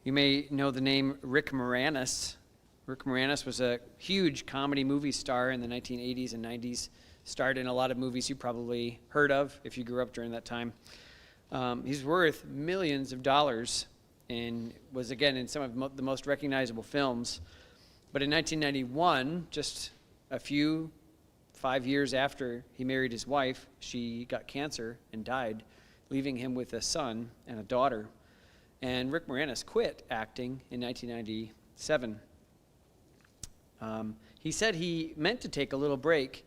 You may know the name Rick Moranis. Rick Moranis was a huge comedy movie star in the 1980s and 90s. Starred in a lot of movies you probably heard of if you grew up during that time. He's worth millions of dollars and was, again, in some of the most recognizable films. But in 1991, just 5 years after he married his wife, she got cancer and died, leaving him with a son and a daughter. And Rick Moranis quit acting in 1997. He said he meant to take a little break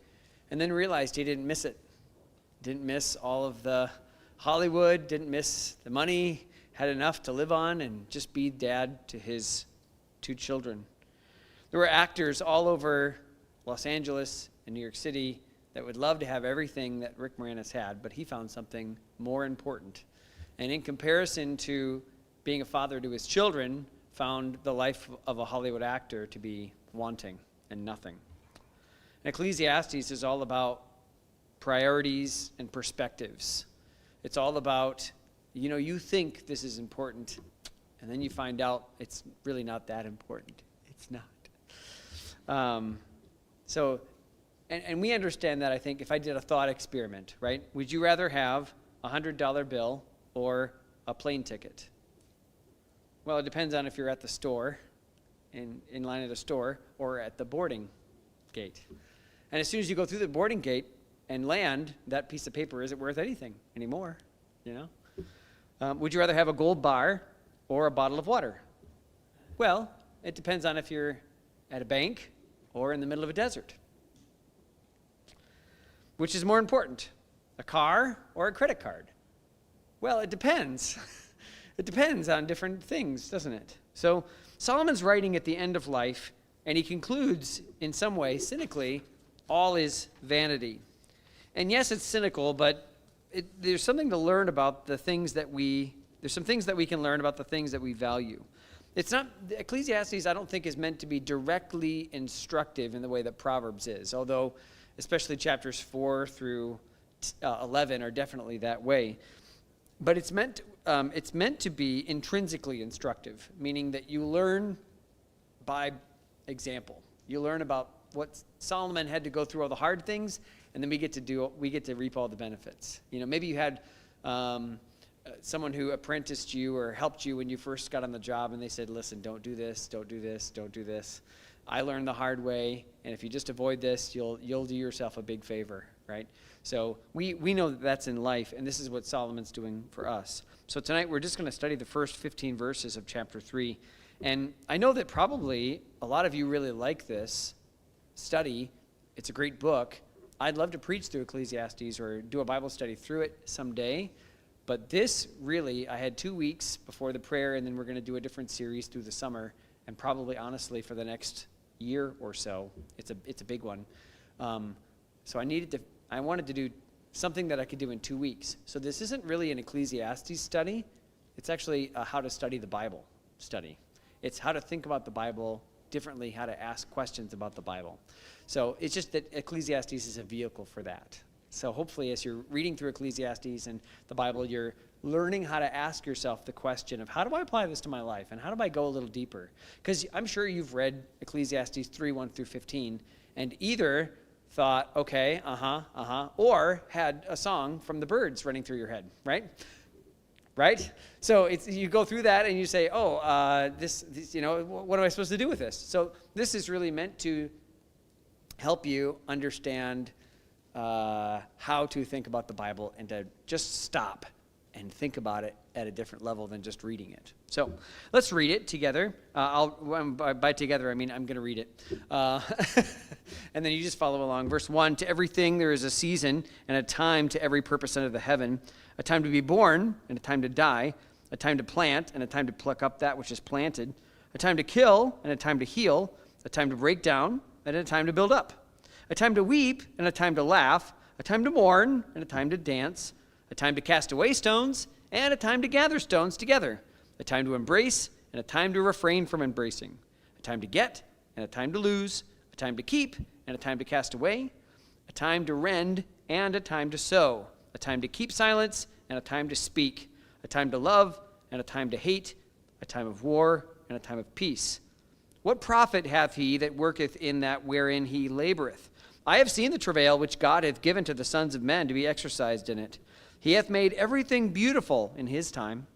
and then realized he didn't miss it. Didn't miss all of the Hollywood, didn't miss the money, had enough to live on and just be dad to his 2 children. There were actors all over Los Angeles and New York City that would love to have everything that Rick Moranis had, but he found something more important. And in comparison to being a father to his children, found the life of a Hollywood actor to be wanting and nothing. And Ecclesiastes is all about priorities and perspectives. It's all about, you think this is important, and then you find out it's really not that important. It's not. And we understand that, I think, if I did a thought experiment, right? Would you rather have a $100 bill or a plane ticket? Well, it depends on if you're at the store, in line at a store, or at the boarding gate. And as soon as you go through the boarding gate and land, that piece of paper isn't worth anything anymore, Would you rather have a gold bar or a bottle of water? Well, it depends on if you're at a bank or in the middle of a desert. Which is more important, a car or a credit card? Well, it depends. It depends on different things, doesn't it? So Solomon's writing at the end of life, and he concludes, in some way, cynically, all is vanity. And yes, it's cynical, but there's something to learn about there's some things that we can learn about the things that we value. Ecclesiastes, I don't think, is meant to be directly instructive in the way that Proverbs is, although especially chapters 4 through 11 are definitely that way. But it's meant to be intrinsically instructive, meaning that you learn by example. You learn about what Solomon had to go through, all the hard things, and then we get to reap all the benefits. Maybe you had someone who apprenticed you or helped you when you first got on the job, and they said, listen, don't do this, don't do this, don't do this. I learned the hard way, and if you just avoid this, you'll do yourself a big favor, right? So we know that that's in life, and this is what Solomon's doing for us. So tonight we're just going to study the first 15 verses of chapter 3. And I know that probably a lot of you really like this study. It's a great book. I'd love to preach through Ecclesiastes or do a Bible study through it someday. But this really, I had 2 weeks before the prayer, and then we're going to do a different series through the summer, and probably, honestly, for the next year or so. It's a big one. So I wanted to do something that I could do in 2 weeks. So this isn't really an Ecclesiastes study. It's actually a how to study the Bible study. It's how to think about the Bible differently, how to ask questions about the Bible. So it's just that Ecclesiastes is a vehicle for that. So hopefully as you're reading through Ecclesiastes and the Bible, you're learning how to ask yourself the question of how do I apply this to my life, and how do I go a little deeper? Because I'm sure you've read Ecclesiastes 3, 1 through 15, and either thought, okay, or had a song from the Byrds running through your head, right? Right? So you go through that and you say, this, what am I supposed to do with this? So this is really meant to help you understand how to think about the Bible and to just stop and think about it at a different level than just reading it. So let's read it together. By together, I mean I'm going to read it. And then you just follow along. Verse 1, to everything there is a season and a time to every purpose under the heaven, a time to be born and a time to die, a time to plant and a time to pluck up that which is planted, a time to kill and a time to heal, a time to break down and a time to build up, a time to weep and a time to laugh, a time to mourn and a time to dance, a time to cast away stones and a time to gather stones together, a time to embrace and a time to refrain from embracing, a time to get and a time to lose, a time to keep and a time to cast away, a time to rend and a time to sow, a time to keep silence and a time to speak, a time to love and a time to hate, a time of war, and a time of peace. What profit hath he that worketh in that wherein he laboreth? I have seen the travail which God hath given to the sons of men to be exercised in it. He hath made everything beautiful in his time.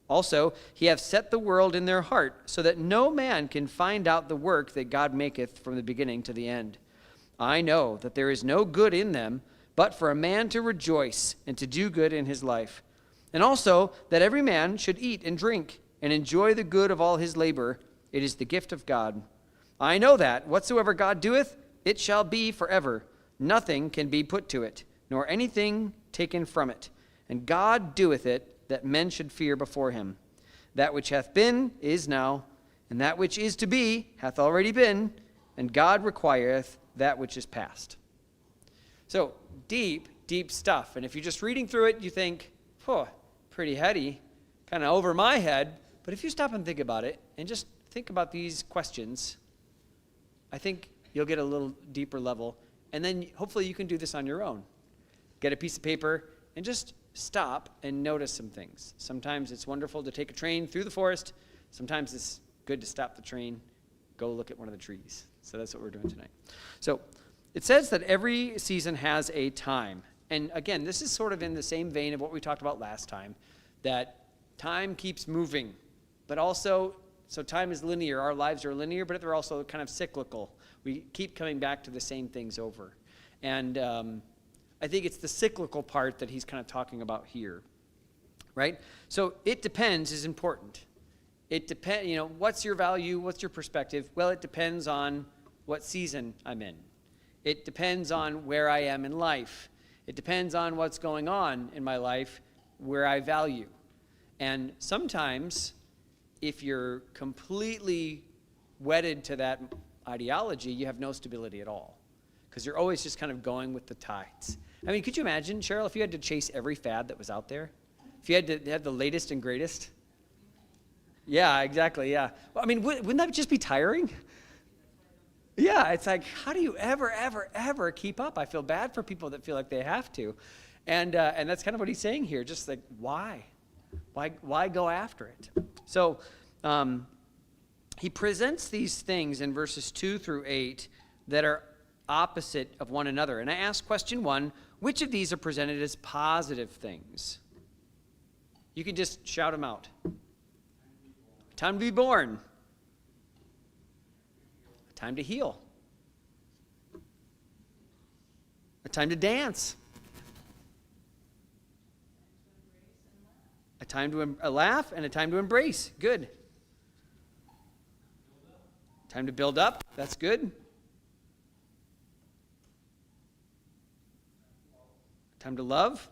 Also, he hath set the world in their heart, so that no man can find out the work that God maketh from the beginning to the end. I know that there is no good in them, but for a man to rejoice and to do good in his life. And also, that every man should eat and drink and enjoy the good of all his labor. It is the gift of God. I know that whatsoever God doeth, it shall be forever. Nothing can be put to it, nor anything taken from it. And God doeth it, that men should fear before him. That which hath been is now, and that which is to be hath already been, and God requireth that which is past. So, deep, deep stuff. And if you're just reading through it, you think, oh, pretty heady, kind of over my head. But if you stop and think about it, and just think about these questions, I think you'll get a little deeper level. And then hopefully you can do this on your own. Get a piece of paper and just stop and notice some things. Sometimes it's wonderful to take a train through the forest. Sometimes it's good to stop the train, go look at one of the trees. So that's what we're doing tonight. So it says that every season has a time. And again, this is sort of in the same vein of what we talked about last time, that time keeps moving. But also, so time is linear. Our lives are linear, but they're also kind of cyclical. We keep coming back to the same things over. And I think it's the cyclical part that he's kind of talking about here, right? So it depends is important. It depends, what's your value? What's your perspective? Well, it depends on what season I'm in. It depends on where I am in life. It depends on what's going on in my life, where I value. And sometimes, if you're completely wedded to that ideology, you have no stability at all, because you're always just kind of going with the tides. I mean, could you imagine, Cheryl, if you had to chase every fad that was out there? If you had to have the latest and greatest? Yeah, exactly, yeah. Well, I mean, wouldn't that just be tiring? Yeah, it's like, how do you ever keep up? I feel bad for people that feel like they have to. And that's kind of what he's saying here, just like, why? Why go after it? So he presents these things in verses 2 through 8 that are opposite of one another. And I ask question 1, which of these are presented as positive things? You can just shout them out. Time to be born. A time to heal. A time to dance. A time to laugh and a time to embrace. Good. Time to build up. That's good. Time to love.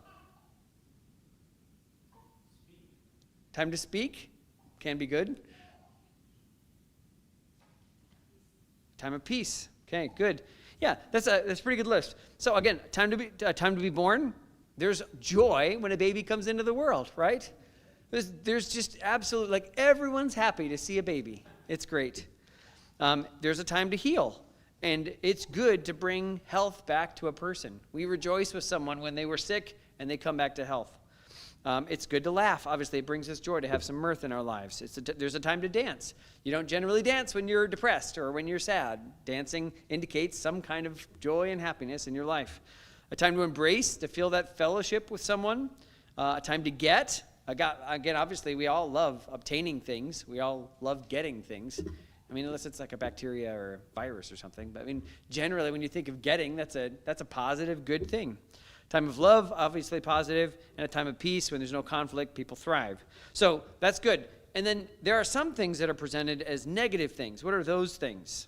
Time to speak. Can be good. Time of peace. Okay, good. Yeah, that's a pretty good list. So again, time to be born. There's joy when a baby comes into the world, right? There's just absolute, like, everyone's happy to see a baby. It's great. There's a time to heal. And it's good to bring health back to a person. We rejoice with someone when they were sick and they come back to health. It's good to laugh. Obviously, it brings us joy to have some mirth in our lives. There's a time to dance. You don't generally dance when you're depressed or when you're sad. Dancing indicates some kind of joy and happiness in your life. A time to embrace, to feel that fellowship with someone. A time to get. Again, obviously, we all love obtaining things. We all love getting things. I mean, unless it's like a bacteria or a virus or something. But I mean, generally, when you think of getting, that's a positive, good thing. Time of love, obviously positive, and a time of peace, when there's no conflict, people thrive. So that's good. And then there are some things that are presented as negative things. What are those things?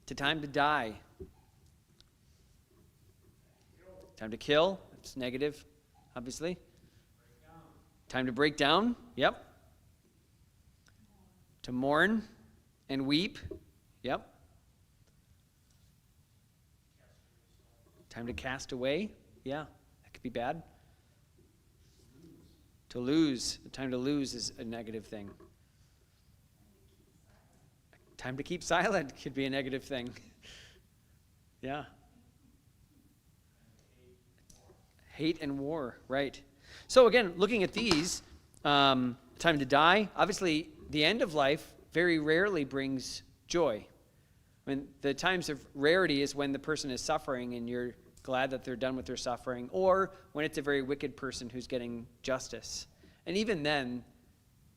It's a time to die. Time to kill. That's negative, obviously. Time to break down. Yep. To mourn and weep. Yep. Time to cast away. Yeah, that could be bad. To lose. The time to lose is a negative thing. Time to keep silent could be a negative thing. Yeah. Hate and war, right. So again, looking at these, Time to die. Obviously, the end of life very rarely brings joy. When the times of rarity is when the person is suffering and you're glad that they're done with their suffering, or when it's a very wicked person who's getting justice. And even then,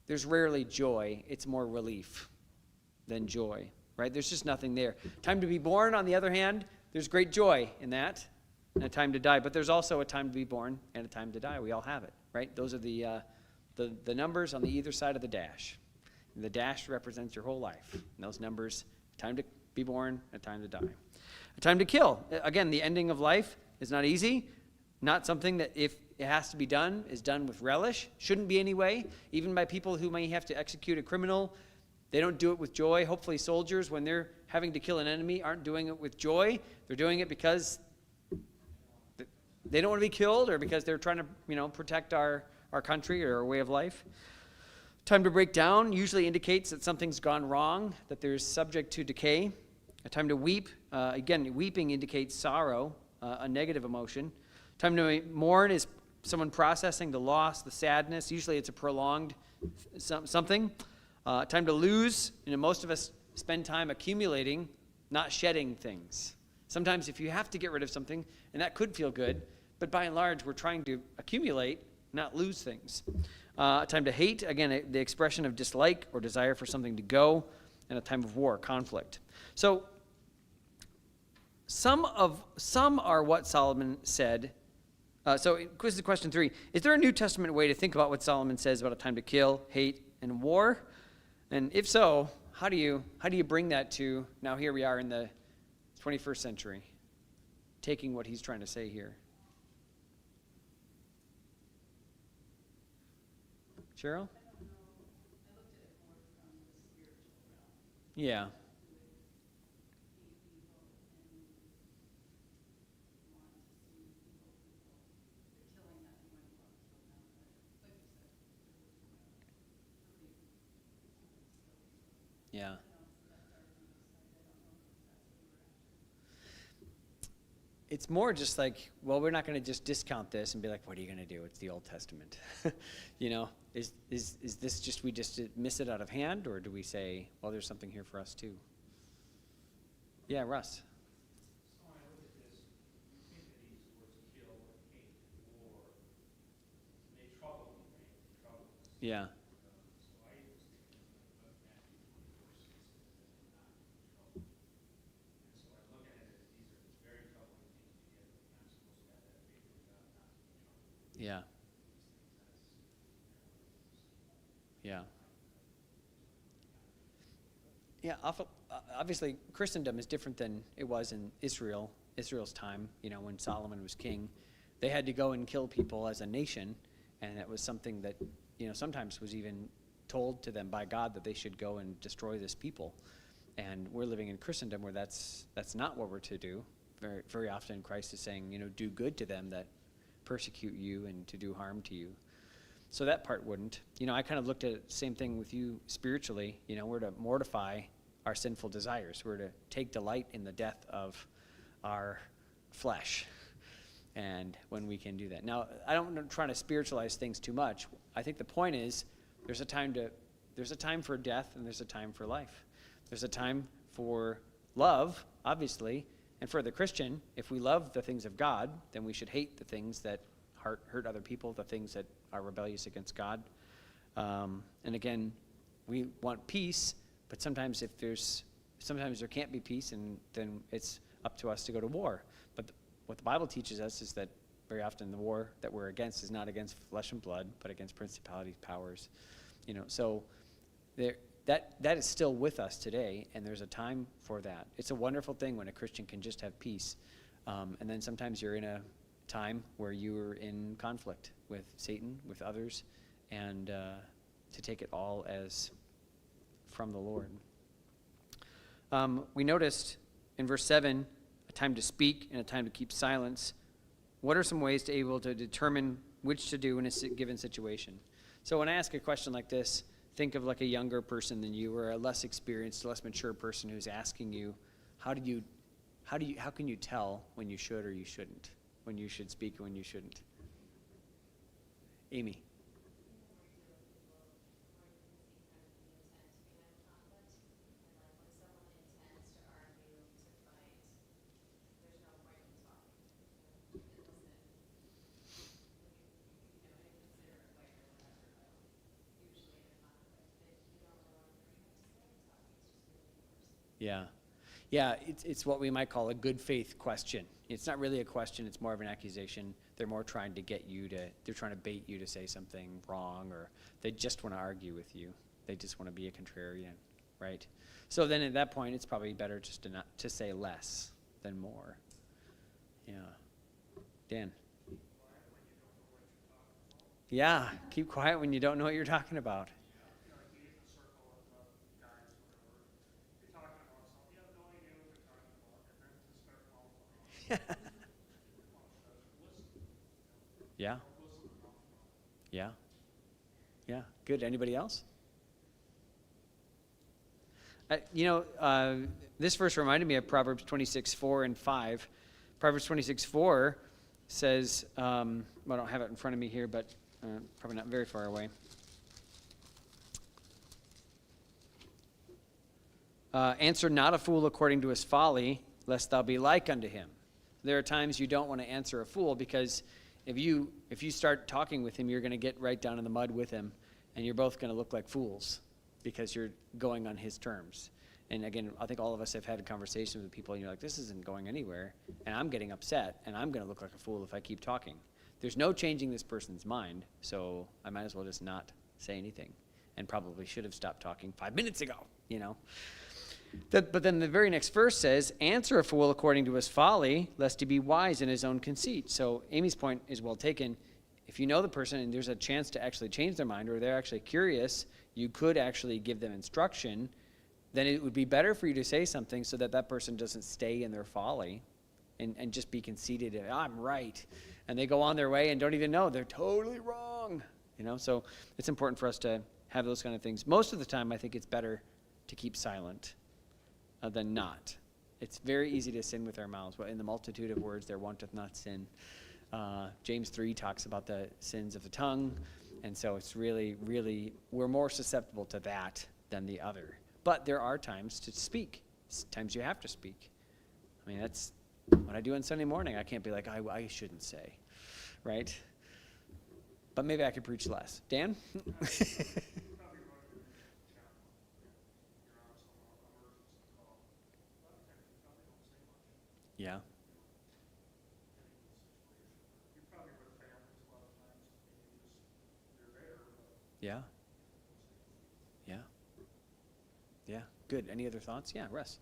there's rarely joy. It's more relief than joy, right? There's just nothing there. Time to be born, on the other hand, there's great joy in that, and a time to die. But there's also a time to be born and a time to die. We all have it, right? Those are the numbers on the either side of the dash. And the dash represents your whole life. And those numbers, time to be born, a time to die. A time to kill. Again, the ending of life is not easy. Not something that, if it has to be done, is done with relish. Shouldn't be anyway. Even by people who may have to execute a criminal, they don't do it with joy. Hopefully soldiers, when they're having to kill an enemy, aren't doing it with joy. They're doing it because they don't want to be killed, or because they're trying to, protect our country or our way of life. Time to break down usually indicates that something's gone wrong, that there's subject to decay. A time to weep. Again, weeping indicates sorrow, a negative emotion. Time to mourn is someone processing the loss, the sadness. Usually it's a prolonged something. Time to lose. Most of us spend time accumulating, not shedding things. Sometimes if you have to get rid of something, and that could feel good, but by and large we're trying to accumulate, not lose things. A time to hate. Again, the expression of dislike or desire for something to go. And a time of war, conflict. So some are what Solomon said. So this is question 3. Is there a New Testament way to think about what Solomon says about a time to kill, hate, and war? And if so, how do you bring that to, now here we are in the 21st century, taking what he's trying to say here? Cheryl? Yeah. Yeah. It's more just like, well, we're not going to just discount this and be like, what are you going to do? It's the Old Testament. Is this just, we just miss it out of hand, or do we say, well, there's something here for us too? Yeah, Russ. So when I look at this, you think of these words kill, hate, war, and they trouble me, right? They trouble us. Yeah. So I was thinking of Matthew 24:6 says that not be troubled. And so I'm looking at it as these are very troubling things to get, and I'm supposed to have that faith in God not to be troubled. Yeah. Yeah. Yeah, obviously Christendom is different than it was in Israel's time, when Solomon was king. They had to go and kill people as a nation, and it was something that, sometimes was even told to them by God that they should go and destroy this people. And we're living in Christendom where that's not what we're to do. Very, very often Christ is saying, do good to them that persecute you and to do harm to you. So that part wouldn't. I kind of looked at the same thing with you spiritually. We're to mortify our sinful desires. We're to take delight in the death of our flesh. And when we can do that. Now, I don't try to spiritualize things too much. I think the point is there's a time for death and there's a time for life. There's a time for love, obviously. And for the Christian, if we love the things of God, then we should hate the things that hurt other people, the things that are rebellious against God. And again, we want peace, but sometimes there can't be peace, and then it's up to us to go to war. But what the Bible teaches us is that very often the war that we're against is not against flesh and blood, but against principalities, powers. So that is still with us today, and there's a time for that. It's a wonderful thing when a Christian can just have peace. And then sometimes you're in a time where you're in conflict with Satan, with others, and to take it all as from the Lord. We noticed in verse 7, a time to speak and a time to keep silence. What are some ways to able to determine which to do in a given situation? So when I ask a question like this, think of like a younger person than you, or a less experienced, less mature person who's asking you, how can you tell when you should or you shouldn't? When you should speak and when you shouldn't? Amy. Yeah. Yeah, it's what we might call a good faith question. It's not really a question, it's more of an accusation. They're more trying to they're trying to bait you to say something wrong, or they just want to argue with you. They just want to be a contrarian, right? So then at that point, it's probably better just to say less than more. Yeah. Dan? Yeah, keep quiet when you don't know what you're talking about. Yeah. Yeah. Yeah. Good. Anybody else? This verse reminded me of Proverbs 26:4 and 5. Proverbs 26:4 says, I don't have it in front of me here, but probably not very far away. Answer not a fool according to his folly, lest thou be like unto him. There are times you don't want to answer a fool, because if you start talking with him, you're going to get right down in the mud with him, and you're both going to look like fools because you're going on his terms. And again, I think all of us have had conversations with people, and you're like, this isn't going anywhere, and I'm getting upset, and I'm going to look like a fool if I keep talking. There's no changing this person's mind, so I might as well just not say anything, and probably should have stopped talking 5 minutes ago, But then the very next verse says, answer a fool according to his folly, lest he be wise in his own conceit. So Amy's point is well taken. If you know the person and there's a chance to actually change their mind, or they're actually curious, you could actually give them instruction, then it would be better for you to say something so that that person doesn't stay in their folly and just be conceited, I'm right. And they go on their way and don't even know they're totally wrong. So it's important for us to have those kind of things. Most of the time, I think it's better to keep silent than not. It's very easy to sin with our mouths. In the multitude of words there wanteth not sin. James 3 talks about the sins of the tongue, and so it's really, really, we're more susceptible to that than the other. But there are times to speak. Times you have to speak. I mean, that's what I do on Sunday morning. I can't be like, I shouldn't say, right? But maybe I could preach less. Dan? Yeah. Yeah. Yeah. Yeah. Good. Any other thoughts? Yeah, Russ.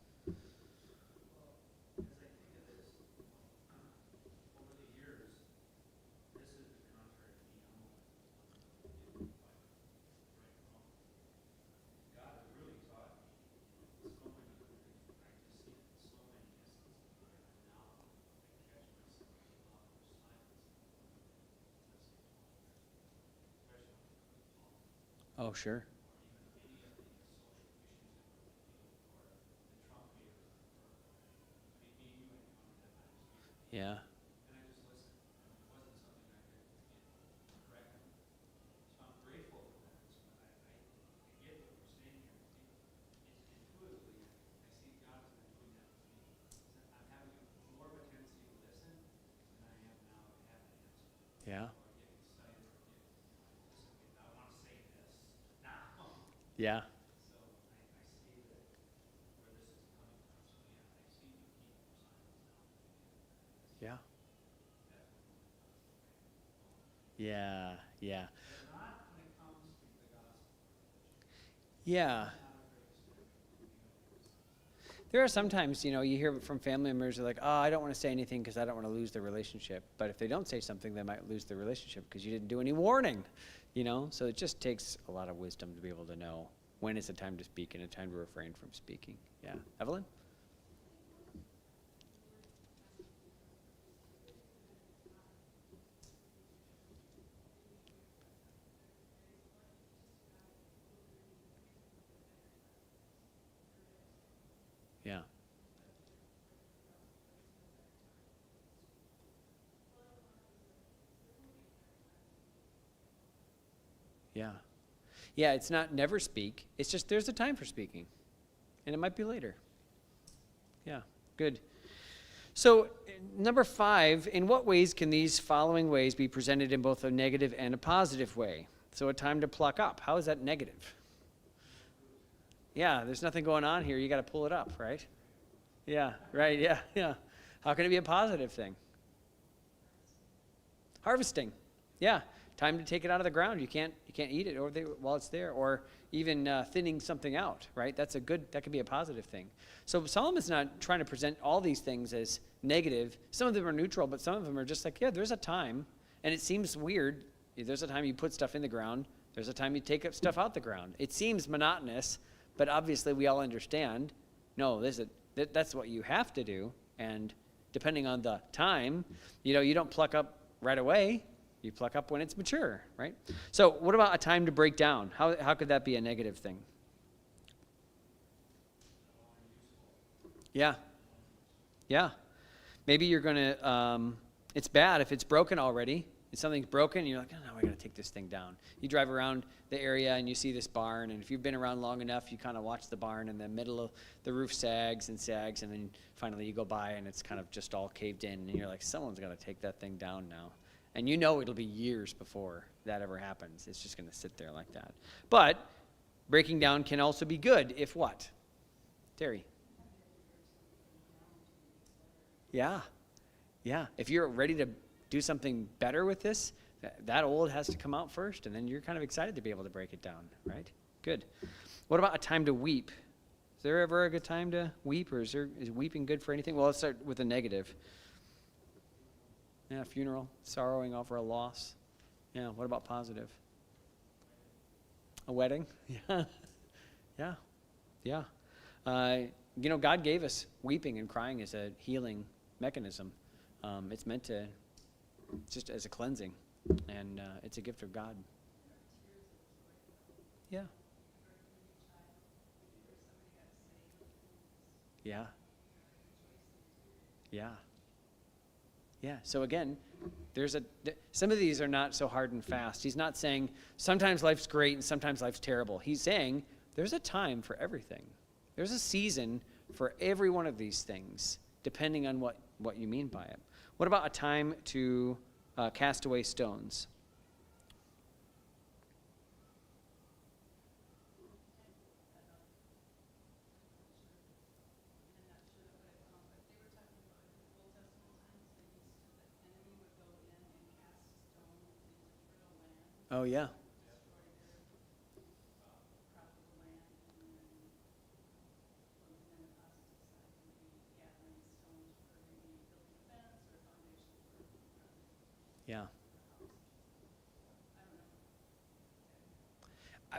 Oh, sure. Yeah. Yeah. Yeah. Yeah. Yeah. Yeah. Yeah. There are sometimes, you hear from family members who are like, oh, I don't want to say anything because I don't want to lose the relationship. But if they don't say something, they might lose the relationship because you didn't do any warning, So it just takes a lot of wisdom to be able to know when is a time to speak and a time to refrain from speaking. Yeah. Evelyn? Yeah. Yeah. Yeah, it's not never speak. It's just there's a time for speaking. And it might be later. Yeah, good. So, number 5, in what ways can these following ways be presented in both a negative and a positive way? So, a time to pluck up. How is that negative? Yeah, there's nothing going on here. You got to pull it up, right? Yeah, right. Yeah, yeah. How can it be a positive thing? Harvesting. Yeah, time to take it out of the ground. You can't eat it while it's there, or even thinning something out, right? That could be a positive thing. So Solomon's not trying to present all these things as negative. Some of them are neutral, but some of them are just like, yeah, there's a time, and it seems weird. There's a time you put stuff in the ground. There's a time you take up stuff out the ground. It seems monotonous, but obviously we all understand, no, that's what you have to do, and depending on the time, you don't pluck up right away. You pluck up when it's mature, right? So what about a time to break down? How could that be a negative thing? Yeah. Yeah. Maybe you're going to, it's bad if it's broken already. If something's broken, you're like, oh, no, I got to take this thing down. You drive around the area and you see this barn, and if you've been around long enough, you kind of watch the barn, and the middle of the roof sags, and then finally you go by and it's kind of just all caved in, and you're like, someone's got to take that thing down now. And it'll be years before that ever happens. It's just going to sit there like that. But breaking down can also be good if what? Terry? Yeah. Yeah. If you're ready to do something better with this, that old has to come out first, and then you're kind of excited to be able to break it down, right? Good. What about a time to weep? Is there ever a good time to weep, or is weeping good for anything? Well, let's start with a negative. Yeah, funeral, sorrowing over a loss. Yeah, what about positive? A wedding? Yeah. Yeah. Yeah. God gave us weeping and crying as a healing mechanism. It's meant to, just as a cleansing, and it's a gift of God. Yeah. Yeah. Yeah. Yeah, so again, some of these are not so hard and fast. He's not saying sometimes life's great and sometimes life's terrible. He's saying there's a time for everything. There's a season for every one of these things, depending on what you mean by it. What about a time to cast away stones? Oh, yeah. Yeah.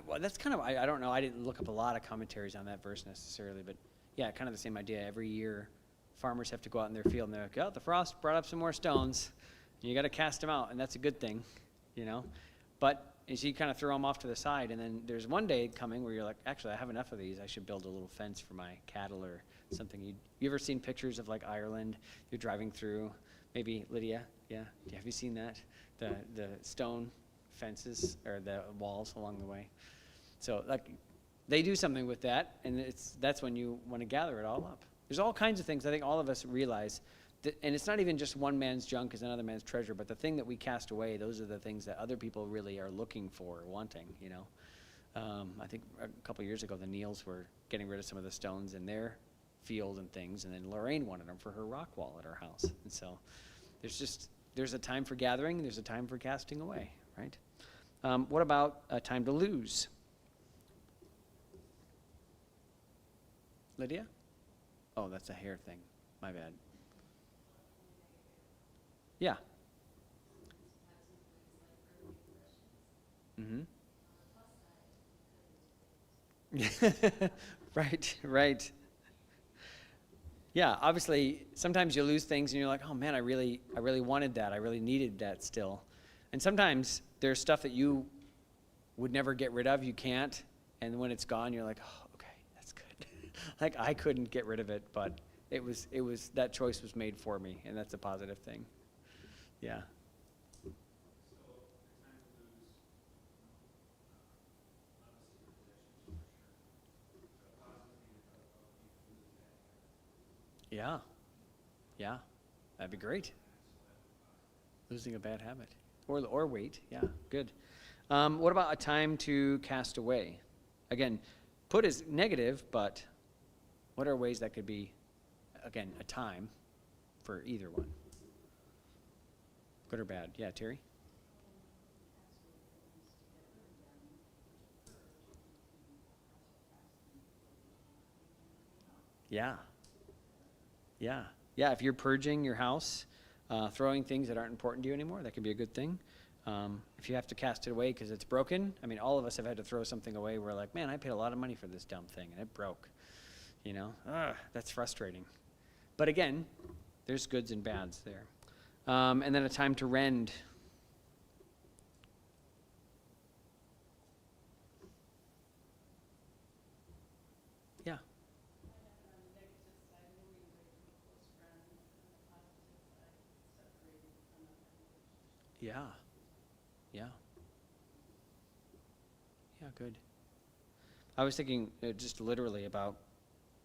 Well, that's kind of, I don't know, I didn't look up a lot of commentaries on that verse necessarily, but yeah, kind of the same idea. Every year, farmers have to go out in their field, and they're like, oh, the frost brought up some more stones, and you got to cast them out, and that's a good thing, But as you kind of throw them off to the side, and then there's one day coming where you're like, actually, I have enough of these. I should build a little fence for my cattle or something. You ever seen pictures of like Ireland? You're driving through, maybe Lydia, yeah? Have you seen that? The stone fences or the walls along the way. So like they do something with that, and that's when you want to gather it all up. There's all kinds of things I think all of us realize that, and it's not even just one man's junk is another man's treasure, but the thing that we cast away, those are the things that other people really are looking for or wanting, I think a couple years ago the Neils were getting rid of some of the stones in their field and things, and then Lorraine wanted them for her rock wall at her house. And so there's a time for gathering, and there's a time for casting away, right? What about a time to lose? Lydia? Oh, that's a hair thing. My bad. Yeah. Mm-hmm. Right. Yeah, obviously, sometimes you lose things and you're like, oh man, I really wanted that. I really needed that still. And sometimes there's stuff that you would never get rid of, you can't, and when it's gone, you're like, oh, okay, that's good. Like I couldn't get rid of it, but it was that choice was made for me, and that's a positive thing. Yeah. Yeah. Yeah. That'd be great. Losing a bad habit. Or weight. Yeah. Good. What about a time to cast away? Again, put as negative, but what are ways that could be, again, a time for either one? Good or bad? Yeah, Terry? Yeah. Yeah. Yeah, if you're purging your house, throwing things that aren't important to you anymore, that could be a good thing. If you have to cast it away because it's broken, I mean, all of us have had to throw something away. We're like, man, I paid a lot of money for this dumb thing, and it broke. That's frustrating. But again, there's goods and bads there. And then a time to rend. Yeah. Yeah. Yeah. Yeah, good. I was thinking just literally about,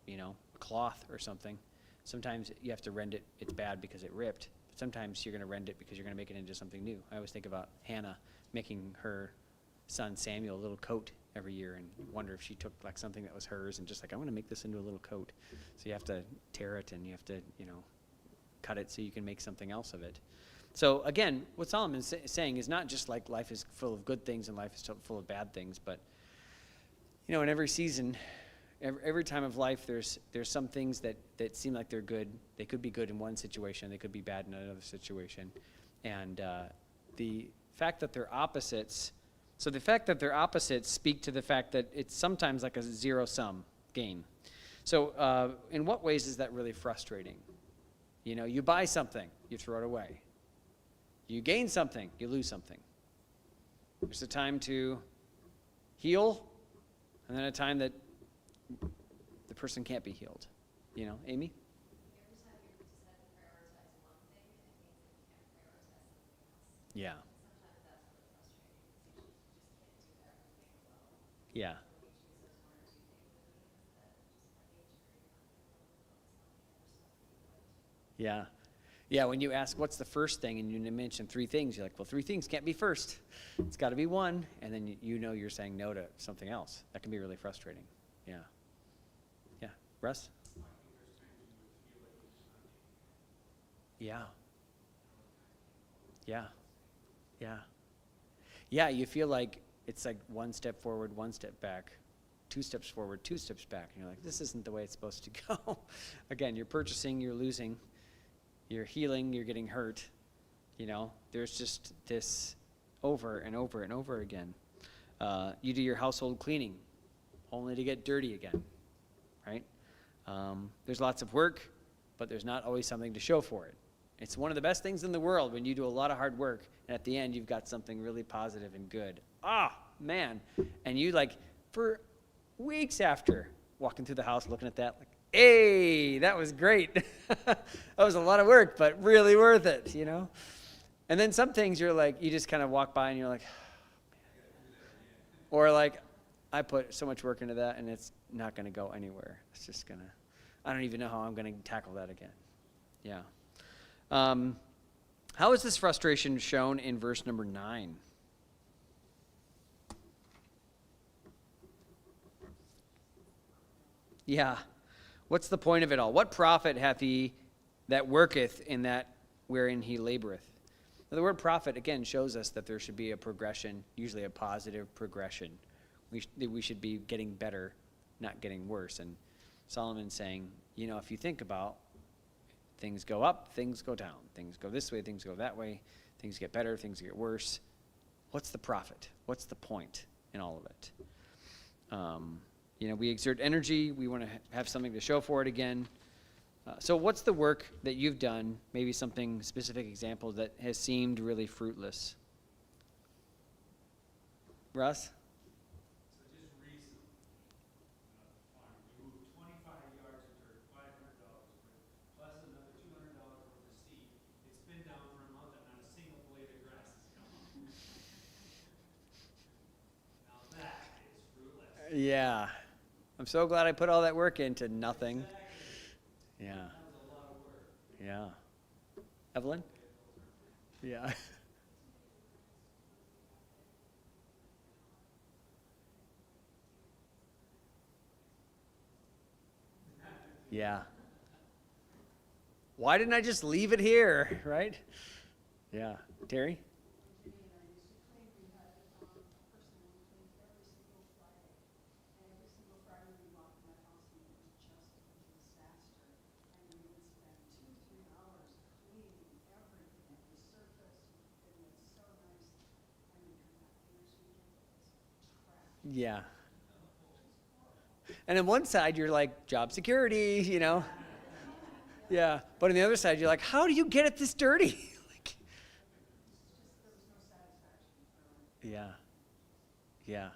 a cloth or something. Sometimes you have to rend it. It's bad because it ripped. But sometimes you're going to rend it because you're going to make it into something new. I always think about Hannah making her son Samuel a little coat every year and wonder if she took like something that was hers and just like, I'm going to make this into a little coat. So you have to tear it and you have to, cut it so you can make something else of it. So again, what Solomon's saying is not just like life is full of good things and life is full of bad things, but in every season, every time of life, there's some things that seem like they're good. They could be good in one situation, they could be bad in another situation, and the fact that they're opposites. So the fact that they're opposites speak to the fact that it's sometimes like a zero-sum game. So in what ways is that really frustrating? You buy something, you throw it away. You gain something, you lose something. There's a time to heal, and then a time that the person can't be healed. Amy? Every time you decide to prioritize one thing, it means that you can't prioritize something else. Yeah. Sometimes that's really frustrating because you just can't do everything well. Yeah. When you choose those one or two things, it means that just by nature you're not going to be able to focus on the other stuff that you'd like to. Yeah. Yeah, when you ask what's the first thing and you mention three things, you're like, well, three things can't be first. It's got to be one, and then you're saying no to something else. That can be really frustrating. Yeah. Yeah. Russ? I think there's times you would feel like you're just not taking Yeah. it. Yeah. Yeah. Yeah, you feel like it's like one step forward, one step back, 2 steps forward, 2 steps back, and you're like, this isn't the way it's supposed to go. Again, you're purchasing, you're losing. You're healing, you're getting hurt. There's just this over and over and over again. You do your household cleaning only to get dirty again, right? There's lots of work, but there's not always something to show for it. It's one of the best things in the world when you do a lot of hard work, and at the end you've got something really positive and good. Man. And you for weeks after, walking through the house looking at that, hey, that was great. That was a lot of work, but really worth it, And then some things you just kind of walk by and you're like, or I put so much work into that and it's not going to go anywhere. It's just going to, I don't even know how I'm going to tackle that again. Yeah. How is this frustration shown in verse number 9? Yeah. What's the point of it all? What profit hath he that worketh in that wherein he laboreth? Now, the word profit, again, shows us that there should be a progression, usually a positive progression. We should be getting better, not getting worse. And Solomon's saying, if you think about things go up, things go down. Things go this way, things go that way. Things get better, things get worse. What's the profit? What's the point in all of it? We exert energy. We want to have something to show for it again. So what's the work that you've done, maybe something specific example that has seemed really fruitless? Russ? So just recently, farm, we moved 25 yards of dirt, $500 worth, plus another $200 worth of seed. It's been down for a month and not a single blade of grass has come up. Now that is fruitless. Yeah. I'm so glad I put all that work into nothing. Exactly. Yeah. That was a lot of work. Yeah. Evelyn? Yeah. Yeah. Why didn't I just leave it here, right? Yeah. Terry? Jimmy and I used to clean, we had a person who cleaned every single Friday. And every single Friday we walked in my house and it was just a disaster. And we would spend 2-3 hours cleaning everything, every surface, and it was so nice. And we come back the next weekend, it was trash. Yeah. And on one side, you're like, job security, you know? Yeah. But on the other side, you're like, how do you get it this dirty? Like, There was no satisfaction for yeah. Yeah.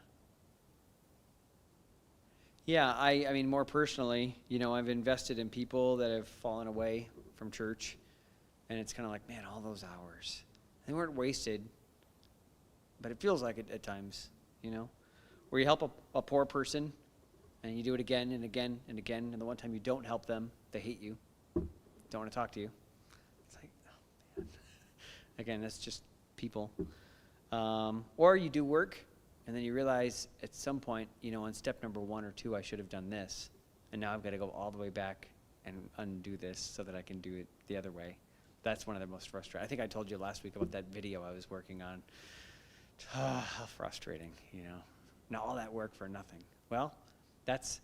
Yeah, I mean, more personally, I've invested in people that have fallen away from church. And it's kind of like, man, all those hours. They weren't wasted. But it feels like it at times, where you help a poor person, and you do it again and again and again, and the one time you don't help them, they hate you, don't want to talk to you. It's like, oh man. Again, that's just people. Or you do work, and then you realize at some point, on step number 1 or 2, I should have done this, and now I've got to go all the way back and undo this so that I can do it the other way. That's one of the most frustrating. I think I told you last week about that video I was working on. How frustrating, Now all that work for nothing. Well, that's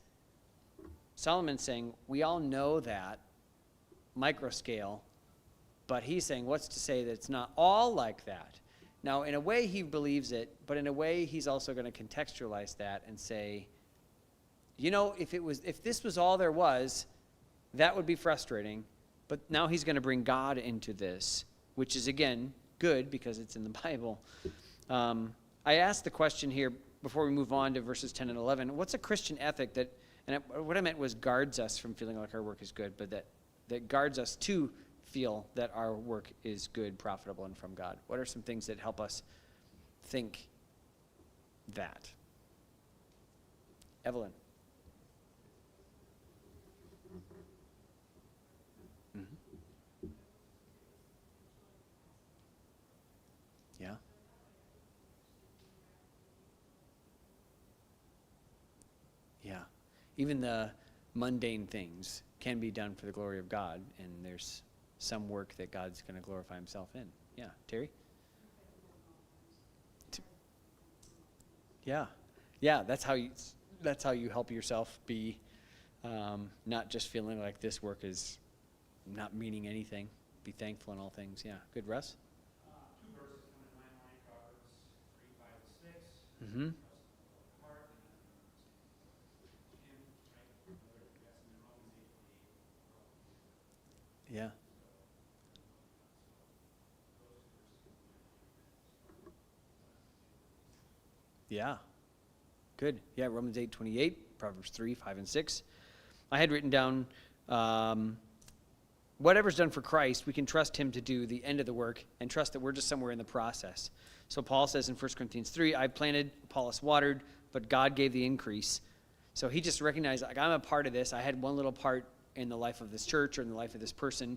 Solomon saying, we all know that micro scale, but he's saying, what's to say that it's not all like that? Now, in a way, he believes it, but in a way, he's also going to contextualize that and say, if this was all there was, that would be frustrating. But now he's going to bring God into this, which is, again, good because it's in the Bible. I asked the question here before we move on to verses 10 and 11, what's a Christian ethic what I meant was guards us from feeling like our work is good, but that guards us to feel that our work is good, profitable, and from God? What are some things that help us think that? Evelyn? Mm-hmm. Yeah? Yeah. Even the mundane things can be done for the glory of God, and there's some work that God's going to glorify himself in. Yeah. Terry? Yeah. Yeah, that's how you help yourself be not just feeling like this work is not meaning anything. Be thankful in all things. Yeah. Good, Russ? 2 verses come to my mind, Proverbs 3, 5, and 6. Mm-hmm. Heart, and then Jim, right? Another yes, and then Romans 8, 28. Yeah. Yeah. Good. Yeah, Romans 8:28, Proverbs 3, 5, and 6. I had written down, whatever's done for Christ, we can trust him to do the end of the work and trust that we're just somewhere in the process. So Paul says in 1 Corinthians 3, I planted, Apollos watered, but God gave the increase. So he just recognized, like, I'm a part of this. I had one little part in the life of this church or in the life of this person,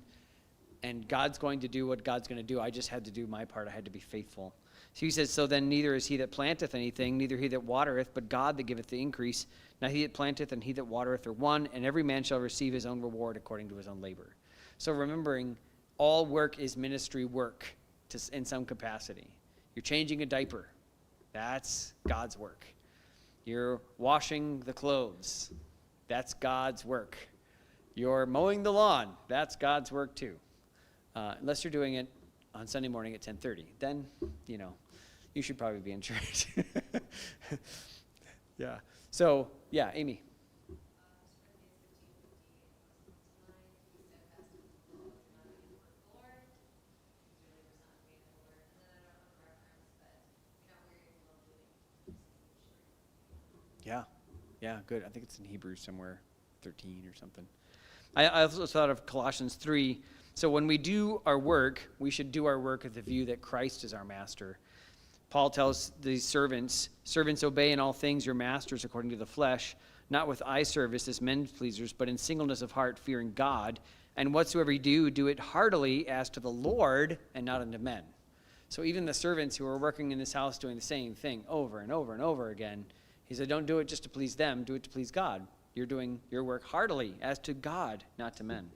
and God's going to do what God's going to do. I just had to do my part. I had to be faithful. So he says, so then neither is he that planteth anything, neither he that watereth, but God that giveth the increase. Now he that planteth and he that watereth are one, and every man shall receive his own reward according to his own labor. So remembering, all work is ministry work in some capacity. You're changing a diaper. That's God's work. You're washing the clothes. That's God's work. You're mowing the lawn. That's God's work too. Unless you're doing it on Sunday morning at 10:30. Then, you should probably be in church. Yeah. So, yeah, Amy. Yeah. Yeah, good. I think it's in Hebrews somewhere, 13 or something. I also thought of Colossians 3. So when we do our work, we should do our work with the view that Christ is our master. Paul tells these servants, obey in all things your masters according to the flesh, not with eye service as men pleasers, but in singleness of heart, fearing God. And whatsoever you do, do it heartily as to the Lord and not unto men. So even the servants who are working in this house doing the same thing over and over and over again, he said, don't do it just to please them, do it to please God. You're doing your work heartily as to God, not to men.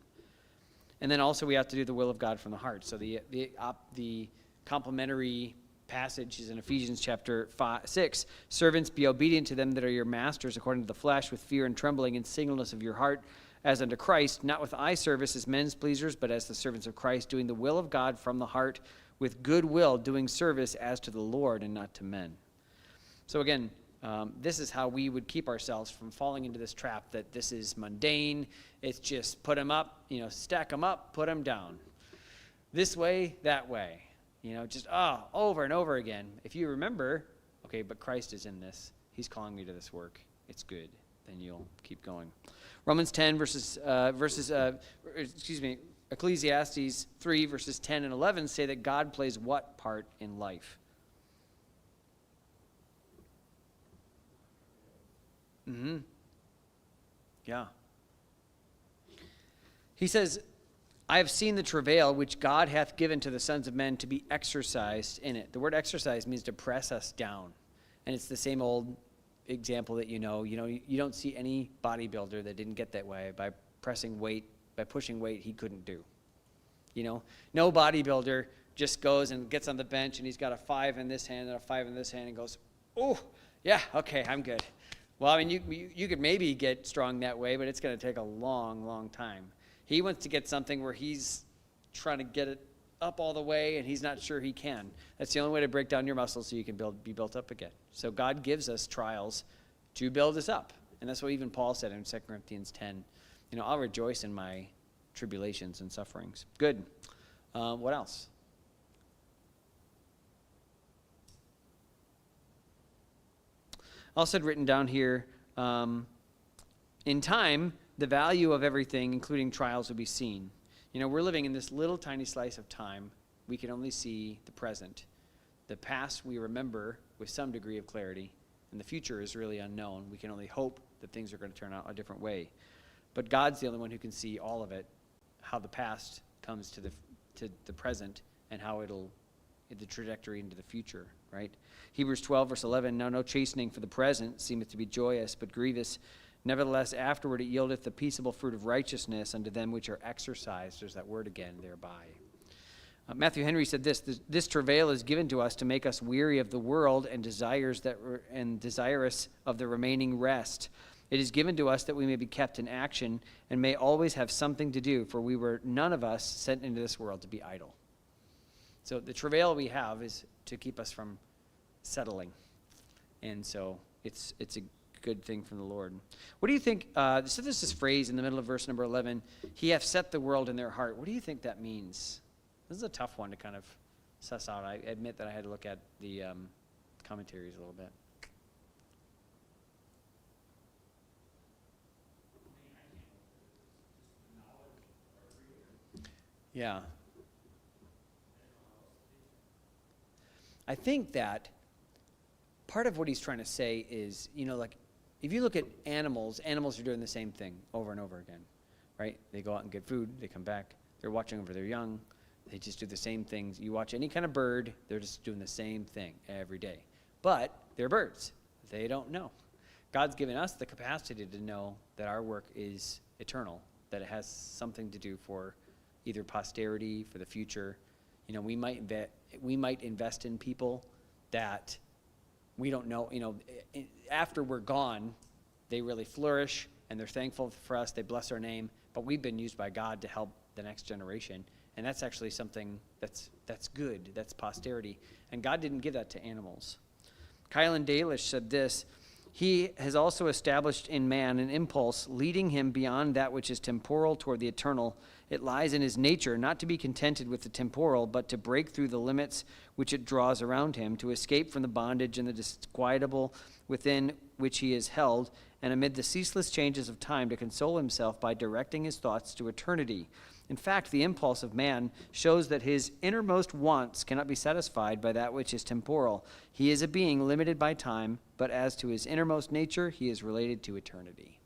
And then also we have to do the will of God from the heart. So the complementary passage is in Ephesians chapter 6. Servants, be obedient to them that are your masters according to the flesh, with fear and trembling and singleness of your heart, as unto Christ, not with eye service as men's pleasers, but as the servants of Christ, doing the will of God from the heart, with good will, doing service as to the Lord and not to men. So again, this is how we would keep ourselves from falling into this trap that this is mundane. It's just put them up, stack them up, put them down. This way, that way. Just over and over again. If you remember, okay, but Christ is in this. He's calling me to this work. It's good. Then you'll keep going. Romans 10 Ecclesiastes 3 verses 10 and 11 say that God plays what part in life? Yeah. He says, I have seen the travail which God hath given to the sons of men to be exercised in it. The word exercise means to press us down. And it's the same old example that you don't see any bodybuilder that didn't get that way by pushing weight he couldn't do. No bodybuilder just goes and gets on the bench and he's got a 5 in this hand and a 5 in this hand and goes, oh, yeah, okay, I'm good. Well, I mean, you could maybe get strong that way, but it's going to take a long, long time. He wants to get something where he's trying to get it up all the way, and he's not sure he can. That's the only way to break down your muscles so you can be built up again. So God gives us trials to build us up. And that's what even Paul said in 2 Corinthians 10. I'll rejoice in my tribulations and sufferings. Good. What else? Also written down here, in time, the value of everything, including trials, will be seen. We're living in this little tiny slice of time. We can only see the present. The past we remember with some degree of clarity, and the future is really unknown. We can only hope that things are going to turn out a different way. But God's the only one who can see all of it, how the past comes to the present, and how the trajectory into the future, right? Hebrews 12, verse 11, now no chastening for the present seemeth to be joyous, but grievous. Nevertheless, afterward it yieldeth the peaceable fruit of righteousness unto them which are exercised. There's that word again, thereby. Matthew Henry said this travail is given to us to make us weary of the world and desirous of the remaining rest. It is given to us that we may be kept in action and may always have something to do, for we were none of us sent into this world to be idle. So the travail we have is to keep us from settling. And so it's a good thing from the Lord. What do you think? So there's this phrase in the middle of verse number 11, he hath set the world in their heart. What do you think that means? This is a tough one to kind of suss out. I admit that I had to look at the commentaries a little bit. Yeah. I think that part of what he's trying to say is, like, if you look at animals are doing the same thing over and over again, right? They go out and get food, they come back, they're watching over their young, they just do the same things. You watch any kind of bird, they're just doing the same thing every day. But they're birds. They don't know. God's given us the capacity to know that our work is eternal, that it has something to do for either posterity, for the future. We might invest in people that we don't know, after we're gone, they really flourish and they're thankful for us, they bless our name, but we've been used by God to help the next generation. And that's actually something that's good, that's posterity. And God didn't give that to animals. Kylan Dalish said this, he has also established in man an impulse leading him beyond that which is temporal toward the eternal. It lies in his nature not to be contented with the temporal, but to break through the limits which it draws around him, to escape from the bondage and the disquietable within which he is held, and amid the ceaseless changes of time to console himself by directing his thoughts to eternity. In fact, the impulse of man shows that his innermost wants cannot be satisfied by that which is temporal. He is a being limited by time, but as to his innermost nature, he is related to eternity.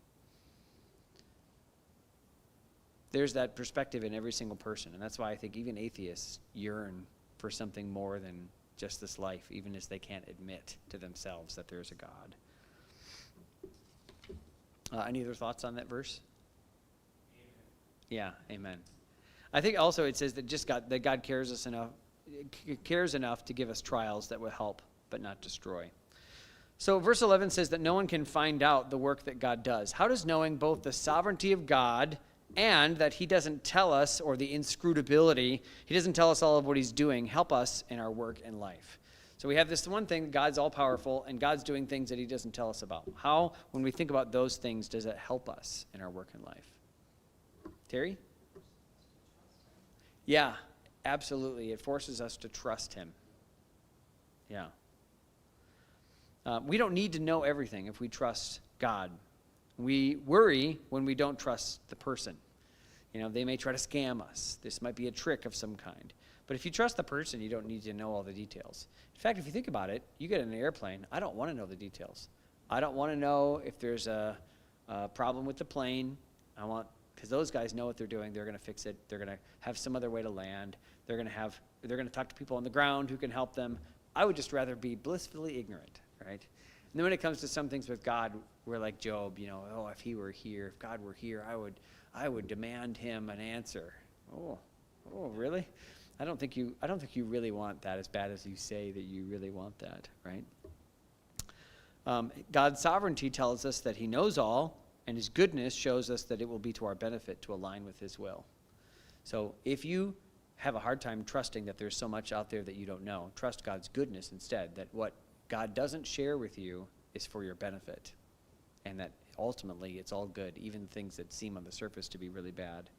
There's that perspective in every single person, and that's why I think even atheists yearn for something more than just this life, even as they can't admit to themselves that there is a God. Any other thoughts on that verse? Yeah, amen. I think also it says that God cares enough to give us trials that will help but not destroy. So verse 11 says that no one can find out the work that God does. How does knowing both the sovereignty of God and that he doesn't tell us, or the inscrutability, he doesn't tell us all of what he's doing, help us in our work and life? So we have this one thing, God's all-powerful, and God's doing things that he doesn't tell us about. How, when we think about those things, does it help us in our work and life? Terry? Yeah, absolutely. It forces us to trust him. Yeah. We don't need to know everything if we trust God. We worry when we don't trust the person. They may try to scam us. This might be a trick of some kind. But if you trust the person, you don't need to know all the details. In fact, if you think about it, you get in an airplane, I don't want to know the details. I don't want to know if there's a problem with the plane. Because those guys know what they're doing. They're going to fix it. They're going to have some other way to land. They're going to talk to people on the ground who can help them. I would just rather be blissfully ignorant, right? And then when it comes to some things with God, we're like Job, if he were here, if God were here, I would demand him an answer. Oh, really? I don't think you really want that as bad as you say that you really want that, right? God's sovereignty tells us that he knows all, and his goodness shows us that it will be to our benefit to align with his will. So if you have a hard time trusting that there's so much out there that you don't know, trust God's goodness instead, that what God doesn't share with you is for your benefit, and that ultimately it's all good, even things that seem on the surface to be really bad.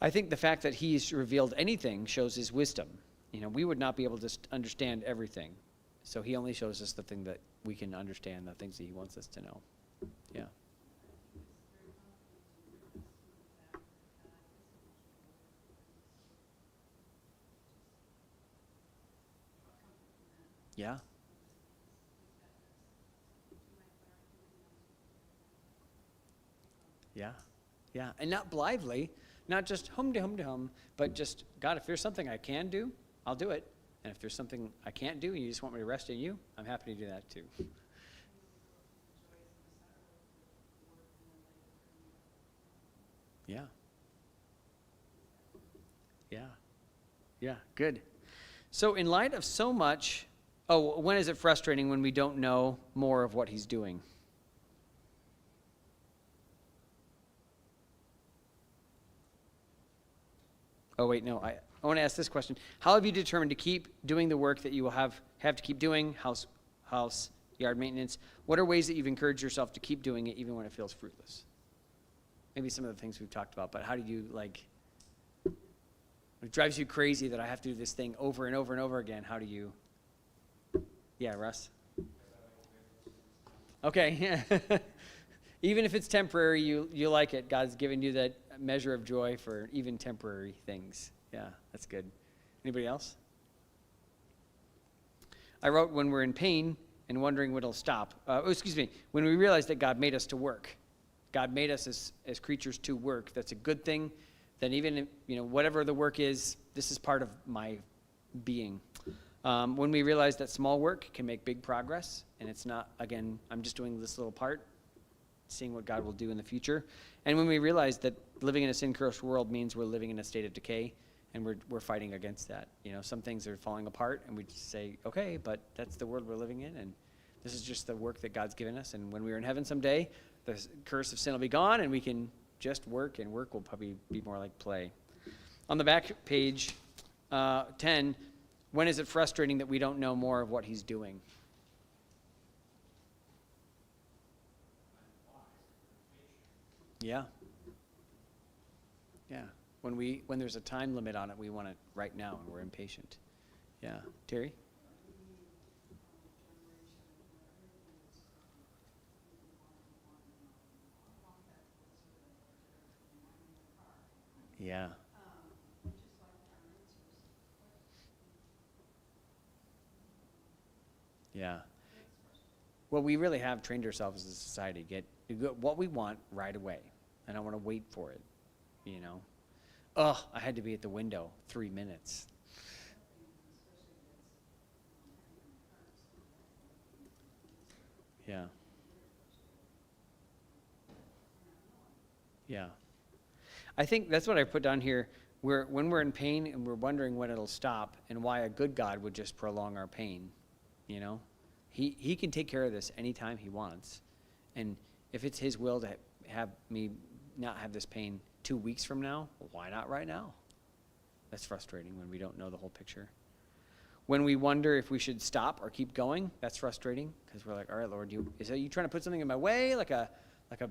I think the fact that he's revealed anything shows his wisdom. We would not be able to understand everything, so he only shows us the thing that we can understand, the things that he wants us to know. Yeah. Yeah. Yeah. Yeah. And not blithely, not just hum, but just, God, if there's something I can do, I'll do it. And if there's something I can't do and you just want me to rest in you, I'm happy to do that too. Yeah. Yeah. Yeah. Good. So in light of so much, when is it frustrating when we don't know more of what he's doing? Oh, wait, no. I want to ask this question. How have you determined to keep doing the work that you will have to keep doing, house, yard maintenance? What are ways that you've encouraged yourself to keep doing it even when it feels fruitless? Maybe some of the things we've talked about, but how do you, it drives you crazy that I have to do this thing over and over and over again. How do you? Yeah, Russ? Okay. Even if it's temporary, you like it. God's given you that measure of joy for even temporary things. Yeah, that's good. Anybody else? I wrote, when we're in pain and wondering when it'll stop. When we realize that God made us to work. God made us as creatures to work. That's a good thing. Then even, whatever the work is, this is part of my being. When we realize that small work can make big progress, and it's not, again, I'm just doing this little part, seeing what God will do in the future. And when we realize that living in a sin-cursed world means we're living in a state of decay, and we're fighting against that. Some things are falling apart, and we just say, okay, but that's the world we're living in, and this is just the work that God's given us. And when we're in heaven someday, the curse of sin will be gone, and we can just work, and work will probably be more like play. On the back page, 10, when is it frustrating that we don't know more of what he's doing? Yeah. Yeah. When there's a time limit on it, we want it right now, and we're impatient. Yeah. Terry? Yeah. Yeah. Well, we really have trained ourselves as a society to get what we want right away. I don't want to wait for it, I had to be at the window 3 minutes. Yeah. Yeah. I think that's what I put down here. When we're in pain and we're wondering when it'll stop and why a good God would just prolong our pain, you know? He can take care of this anytime he wants. And if it's his will to have me not have this pain 2 weeks from now, why not right now? That's frustrating when we don't know the whole picture. When we wonder if we should stop or keep going, that's frustrating because we're like, all right, Lord, are you trying to put something in my way, like a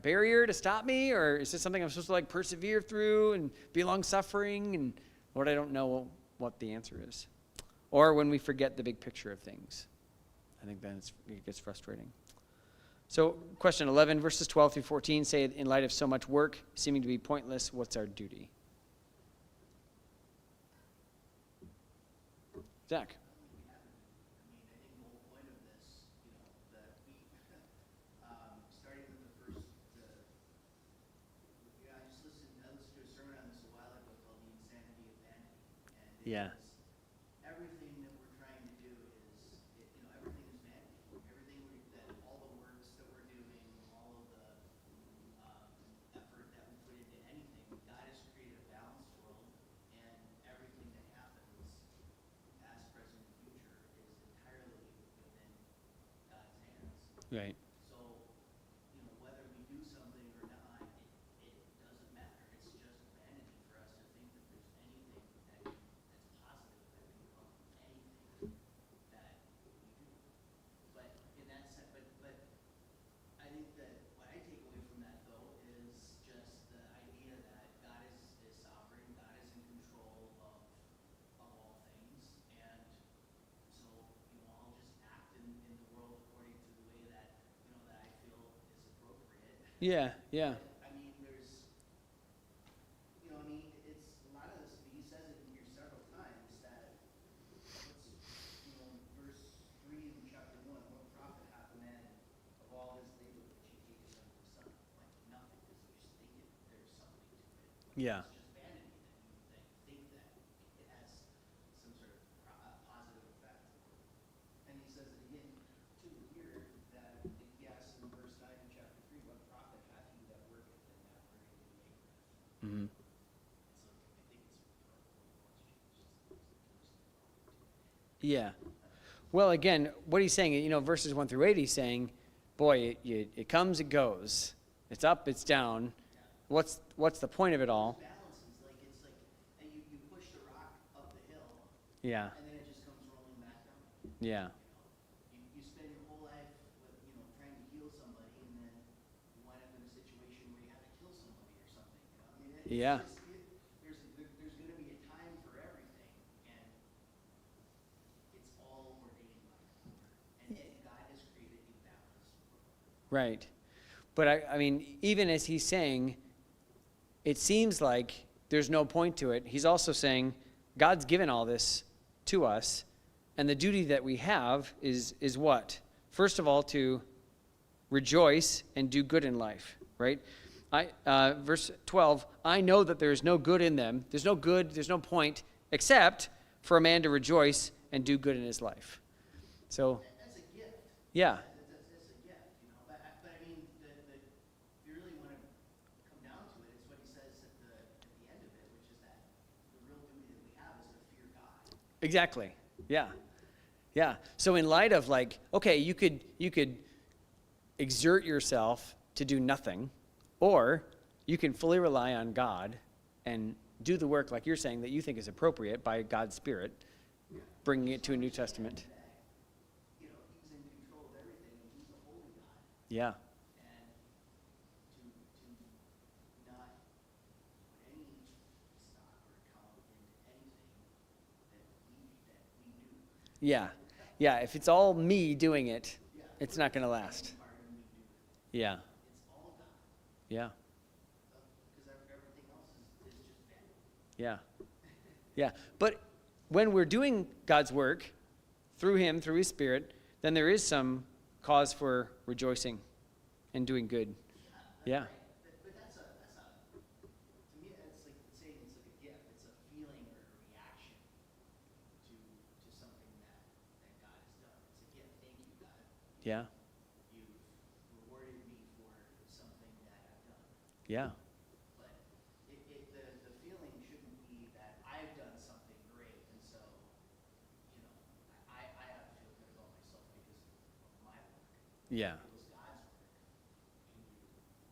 barrier to stop me? Or is this something I'm supposed to like persevere through and be long-suffering? And Lord, I don't know what the answer is. Or when we forget the big picture of things. I think then it gets frustrating. So question 11, verses 12 through 14 say, in light of so much work seeming to be pointless, what's our duty? Zach. I think the whole point of this, that we, starting with the first, I listened to a sermon on this a while ago called The Insanity of Vanity. And it Yeah. was everything that we're trying to do is, everything is vanity. All the works that we're doing, all of the effort that we put into anything, God has created a balanced world, and everything that happens, past, present, and future, is entirely within God's hands. Right. So, whether we do something or not, it doesn't matter. It's just vanity for us to think that there's anything that's positive that can come from anything that we do. But in that sense, but I think that what I take away from that though is just the idea that God is sovereign, God is in control of all things, and so I'll just act in the world according to the way that that I feel is appropriate. Yeah, yeah. I mean, there's it's a lot of this. He says it in here several times that verse 3 in chapter 1, what profit hath a man of all his labor which he taketh unto the sun? Like nothing, because you just think there's something to it. Yeah. It's just vanity that you think that it has some sort of positive effect. And he says it again, too, here, that he asks in verse 9 in chapter 3, what profit hath he that worketh and that worketh and laboreth? Mm-hmm. So I think it's a question. Yeah. Well, again, what he's saying, verses 1 through 8, he's saying, boy, it comes, it goes. It's up, it's down. What's the point of it all? Balances, it's like and you push the rock up the hill, Yeah. and then it just comes rolling back down. Yeah. You spend your whole life with, trying to heal somebody, and then you wind up in a situation where you have to kill somebody or something. I mean, Yeah. there's going to be a time for everything, and it's all ordained by God. And God has created a balanced world. Right. But I mean, even as he's saying, it seems like there's no point to it. He's also saying God's given all this to us, and the duty that we have is what? First of all, to rejoice and do good in life, right? Verse 12, I know that there is no good in them. There's no good, there's no point, except for a man to rejoice and do good in his life. So, That's a gift. yeah. That's a gift, But I mean, if you really want to come down to it, it's what he says at the end of it, which is that the real duty that we have is to fear God. Exactly. Yeah. Yeah. So in light of okay, you could exert yourself to do nothing, or you can fully rely on God and do the work, like you're saying, that you think is appropriate by God's Spirit, bringing it to a New Testament. He's in control of everything, and he's a holy God. Yeah. And to not put any stock or account into anything that we do. Yeah. Yeah. If it's all me doing it, it's not going to last. Part of me do it. Yeah. It's all God. Yeah. Because everything else is just vanity. Yeah. Yeah. But when we're doing God's work through him, through his Spirit, then there is some cause for rejoicing and doing good. Yeah. But that's to me, it's like saying it's like a gift. It's a feeling or a reaction to something that God has done. It's a gift. Thank you, God. Yeah. You've rewarded me for something that I've done. Yeah. Yeah. It was God's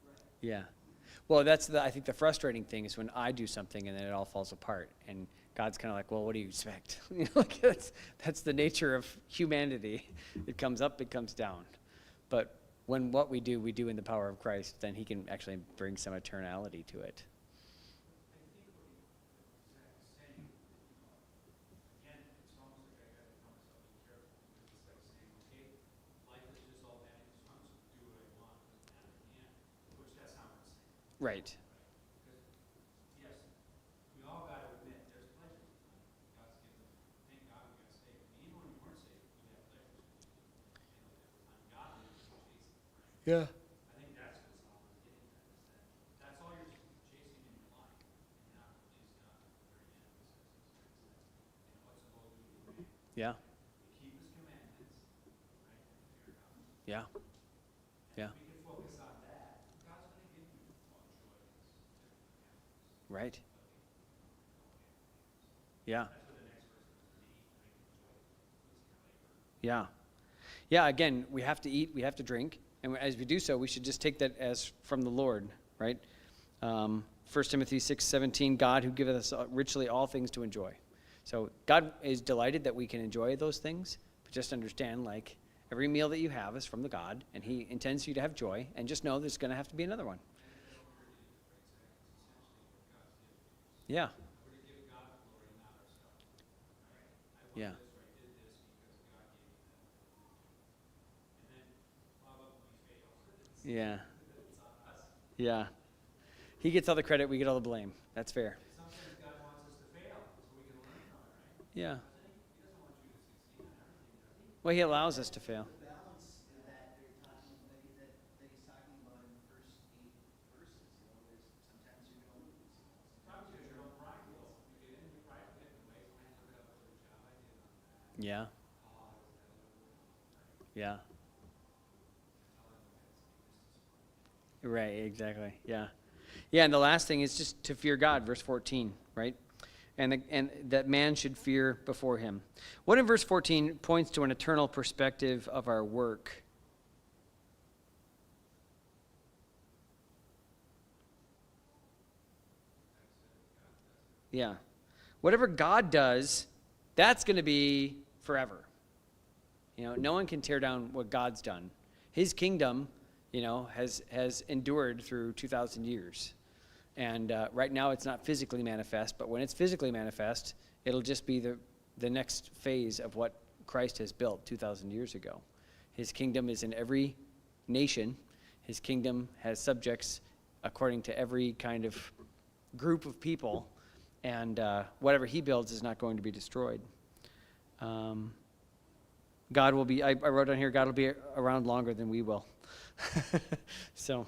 work in you. Right. Yeah. Well, that's I think the frustrating thing is when I do something and then it all falls apart, and God's kind of like, well, what do you expect? Like that's the nature of humanity. It comes up, it comes down. But when what we do in the power of Christ, then he can actually bring some eternality to it. I think what Zach is saying, again, it's almost like I gotta tell myself, be careful, because it's like saying, okay, life is just all bad, so I'm just gonna do what I want, doesn't matter in the end, which that's not what it's saying. Right. Because, yes, we all got to admit, there's pleasures in life. God's given, thank God we got saved. I mean, even when you weren't saved, you had pleasures. Ungodly, you were chasing, right? Yeah. I think that's what Solomon's getting at, is that that's all you're chasing in your life, and not what please God. At the very end, it says, what's the whole duty of man? Yeah. To keep his commandments, right, and fear God. Yeah. And Yeah. if we can focus on that, God's going to give you all joy and happiness. Right. Yeah. That's what the next verse is to eat, drink, and enjoy the fruits of your labor. Yeah. Yeah, again, we have to eat, we have to drink, and as we do so, we should just take that as from the Lord, right? 1 Timothy 6:17, God who giveth us richly all things to enjoy. So God is delighted that we can enjoy those things, but just understand, like, every meal that you have is from the God, and he intends you to have joy, and just know there's going to have to be another one. Yeah. We're to give God the glory, not ourselves. Right? I Yeah. want this, or I did this because God gave me that. And then, how about when we fail? Yeah. It's on us. Yeah. He gets all the credit, we get all the blame. That's fair. Sometimes God wants us to fail so we can learn from it, right? Yeah. He doesn't want you to succeed on everything, does he? Well, he allows us to fail. The balance that they're talking, that he's talking about in the first 8 verses, there's sometimes you're going to lose. Sometimes because your own pride will. You get in your pride, get in the way. Look at how much of a job I did on that. Yeah. Oh, is that a little right? Yeah. Tell them that's just Right, exactly. Yeah. Yeah, and the last thing is just to fear God, verse 14, right? And that man should fear before him. What in verse 14 points to an eternal perspective of our work? Yeah. Whatever God does, that's going to be forever. No one can tear down what God's done. His kingdom, has endured through 2,000 years. And right now it's not physically manifest, but when it's physically manifest, it'll just be the next phase of what Christ has built 2,000 years ago. His kingdom is in every nation. His kingdom has subjects according to every kind of group of people. And whatever he builds is not going to be destroyed. God will be, I wrote down here, God will be around longer than we will. So,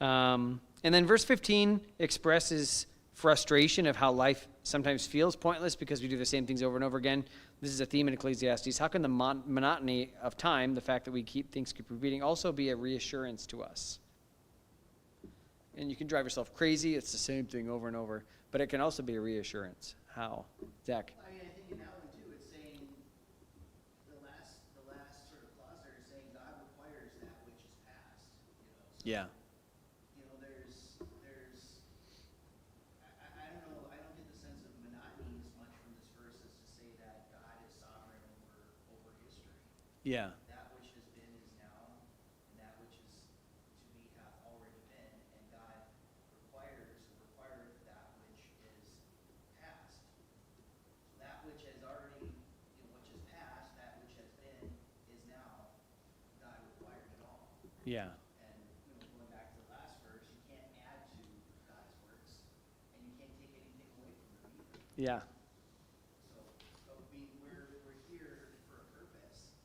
and then verse 15 expresses frustration of how life sometimes feels pointless because we do the same things over and over again. This is a theme in Ecclesiastes. How can the monotony of time, the fact that things keep repeating, also be a reassurance to us? And you can drive yourself crazy. It's the same thing over and over. But it can also be a reassurance. How? Zach? I mean, I think in that one too, it's saying, the last sort of clause there is saying God requires that which is past, So, Yeah. I don't know, I don't get the sense of monotony as much from this verse as to say that God is sovereign over history. Yeah. That which has been is now, and that which is to be hath already been, and God requireth that which is past. So that which has already, which is past, that which has been, is now, God required it all. Yeah. And, going back to the last verse, you can't add to God's works, and you can't take anything away from them either. Yeah. So, we're here for a purpose,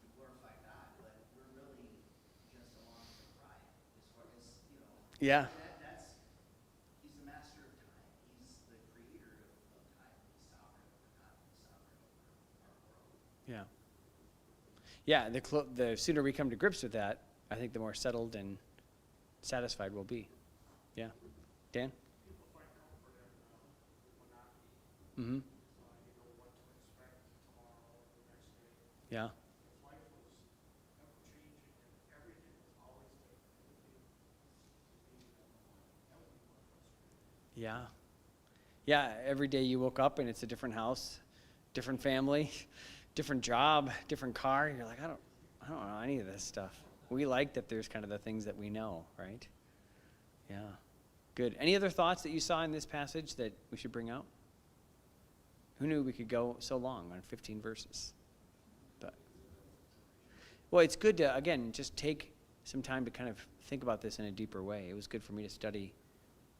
to glorify God, but we're really just along for the ride, as far as, Yeah. He's the master of time, he's the creator of time, he's sovereign over time, he's sovereign over our world. Yeah. Yeah, the sooner we come to grips with that, I think the more settled and satisfied we'll be. Yeah. Dan? People find comfort in monotony. Mm-hmm. You know what to expect tomorrow or the next day. Yeah. If life was ever changing and Yeah. Yeah, every day you woke up and it's a different house, different family, different job, different car. You're like, I don't know any of this stuff. We like that there's kind of the things that we know, right? Yeah. Good. Any other thoughts that you saw in this passage that we should bring out? Who knew we could go so long on 15 verses? But well, it's good to, again, just take some time to kind of think about this in a deeper way. It was good for me to study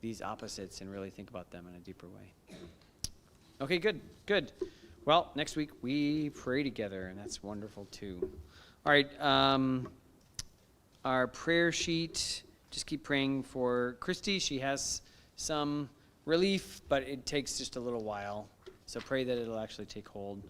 these opposites and really think about them in a deeper way. Okay, good. Well, next week we pray together, and that's wonderful too. All right, our prayer sheet, just keep praying for Christy. She has some relief, but it takes just a little while. So pray that it'll actually take hold.